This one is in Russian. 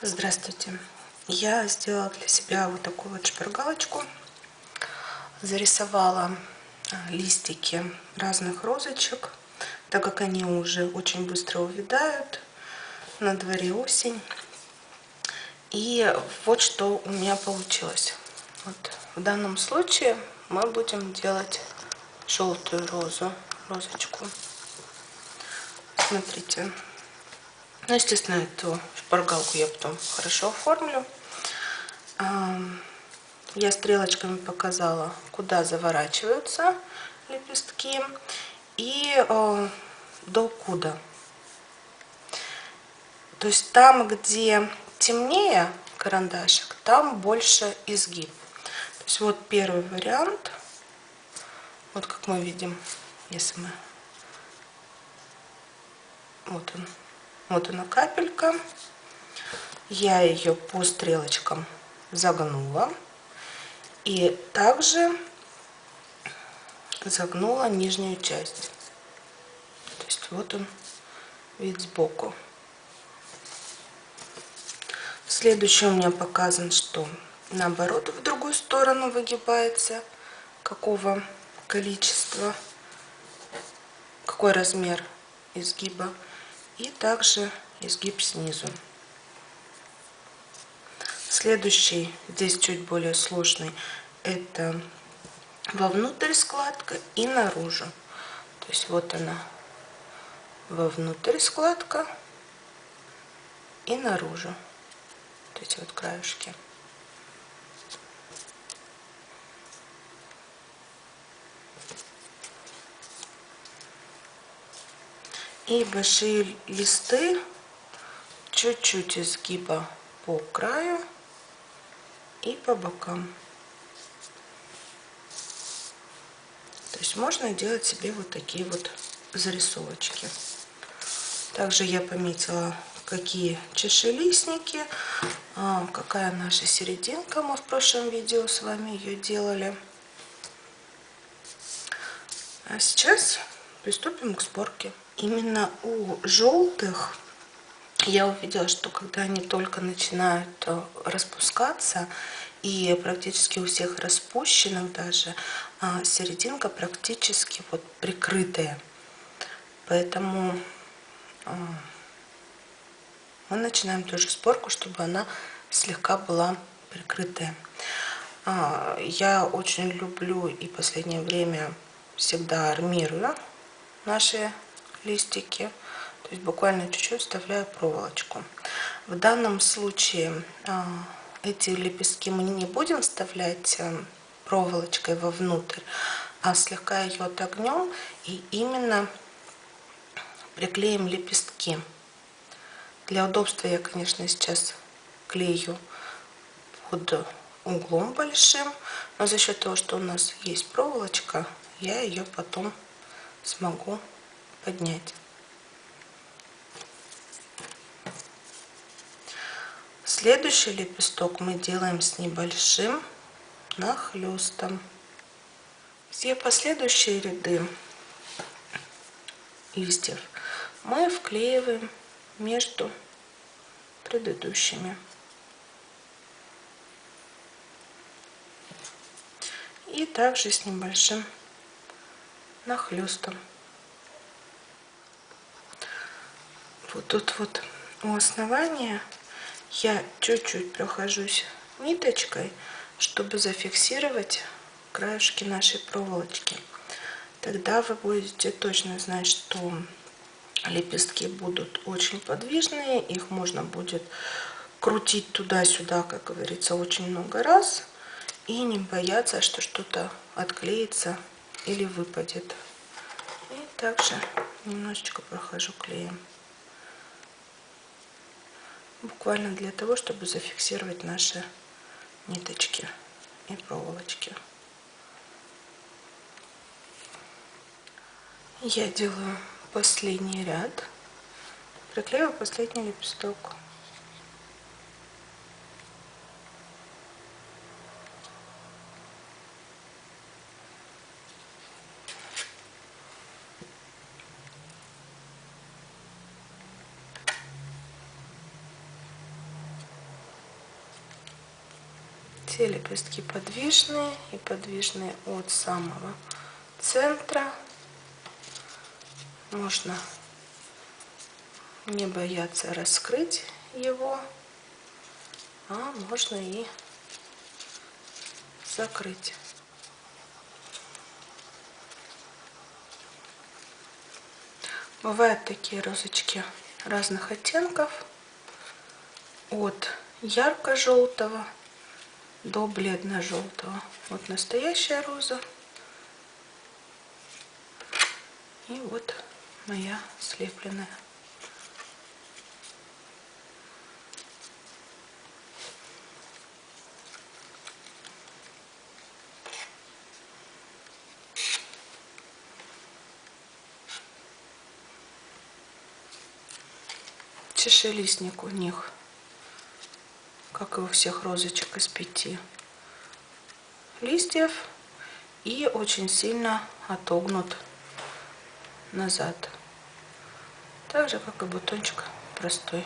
Здравствуйте! Я сделала для себя вот такую вот шпаргалочку. Зарисовала листики разных розочек, так как они уже очень быстро увядают. На дворе осень. И вот что у меня получилось. Вот в данном случае мы будем делать желтую розочку. Смотрите. Ну, естественно, эту шпаргалку я потом хорошо оформлю. Я стрелочками показала, куда заворачиваются лепестки и докуда. То есть там, где темнее карандашик, там больше изгиб. То есть вот первый вариант. Вот как мы видим, если мы... Вот она капелька. Я ее по стрелочкам загнула. И также загнула нижнюю часть. То есть вот он, вид сбоку. Следующий у меня показан, что наоборот в другую сторону выгибается. Какого количества, какой размер изгиба. И также изгиб снизу. Следующий, здесь чуть более сложный, это вовнутрь складка и наружу. То есть вот она, вовнутрь складка и наружу. Вот эти вот краешки. И большие листы, чуть-чуть изгиба по краю и по бокам. То есть можно делать себе вот такие вот зарисовочки. Также я пометила, какие чашелистники, какая наша серединка. Мы в прошлом видео с вами ее делали. А сейчас приступим к сборке. Именно у желтых я увидела, что когда они только начинают распускаться, и практически у всех распущенных даже серединка практически вот прикрытая. Поэтому мы начинаем тоже сборку, чтобы она слегка была прикрытая. Я очень люблю и в последнее время всегда армирую наши листики. То есть буквально чуть-чуть вставляю проволочку. В данном случае эти лепестки мы не будем вставлять проволочкой вовнутрь, а слегка ее отогнем и именно приклеим лепестки. Для удобства я, конечно, сейчас клею под углом большим, но за счет того, что у нас есть проволочка, я ее потом смогу поднять. Следующий лепесток мы делаем с небольшим нахлестом. Все последующие ряды листьев мы вклеиваем между предыдущими. И также с небольшим нахлестом. Вот тут вот у основания я чуть-чуть прохожусь ниточкой, чтобы зафиксировать краешки нашей проволочки. Тогда вы будете точно знать, что лепестки будут очень подвижные, их можно будет крутить туда-сюда, как говорится, очень много раз, и не бояться, что что-то отклеится или выпадет. И также немножечко прохожу клеем. Буквально для того, чтобы зафиксировать наши ниточки и проволочки. Я делаю последний ряд, приклеиваю последний лепесток. Все лепестки подвижные и подвижные от самого центра. Можно не бояться раскрыть его, а можно и закрыть. Бывают такие розочки разных оттенков, от ярко-желтого до бледно-желтого. Вот настоящая роза. И вот моя слепленная. Чашелистник у них, как и у всех розочек, из 5 листьев и очень сильно отогнут назад, так же как и бутончик простой.